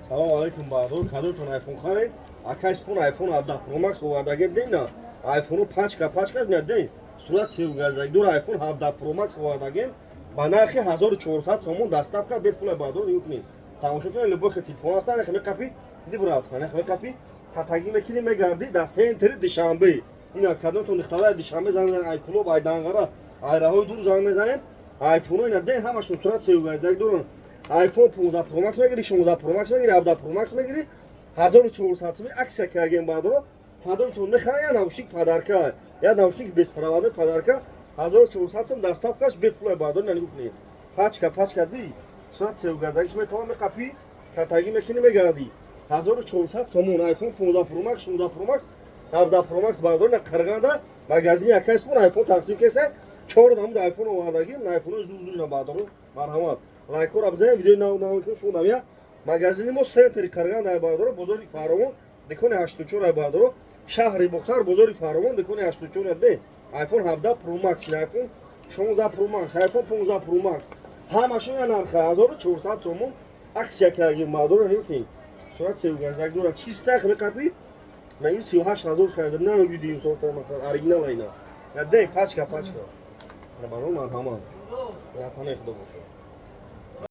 Салом алейкум баъдо кадотон айфон харед. Акайспон айфон 17 Pro Max овардагед дейна. Айфону пачка не дей. Сурат севгазайдур айфон 17 Pro Max овардагед. Ба нархи 1400 сомон доставка бе пула баъдо юкнин. Тамошо кунед любой телефон аст нах мекапи ди брат нах мекапи татаги мекини мегарди да центри душанбе. Ина кадотон ихтара душанбе занген ай клуб ай дангара ай раҳои дур занг мезанем. Айфону ина дей ҳамашон сурат севгазайдур iPhone 15 Pro Max мегири, 16 Pro Max мегири, 17 Pro Max мегири, 1400 сомон аксия карген баъдро падонтон мехара я наушник подарка, я наушник беспроводной подарка 1400 сомон доставкаш бе пулай баъдро нанигукни. Пачка ди. Сурат севгазагиш метавон меқапи, катаги мекини мегарди. 1400 сомон iPhone 15 Pro Max, 16 Pro Max, 17 Pro Max баъдро на қарганда магазини акайспон iPhone тақсим кеса 4 намуд iPhone овардаги, iPhone зуд на баъдро марҳамат. Лайкор абзаем видео навикам шунам я магазини мо центри Карган ай баъдро бозори Фаровон дикони 84 ай баъдро шаҳри Бухтар бозори Фаровон дикони 84 де iPhone 17 Pro Max iPhone 16 Pro Max iPhone 15 Pro Max ҳамашон я нархи 1400 сомон аксия карген баъдро нётин сурат севгазак дора чиста мекапи мен 38000 хардам на видео сорта мақсад оригинал айна де пачка на баро марҳамат я панех добошо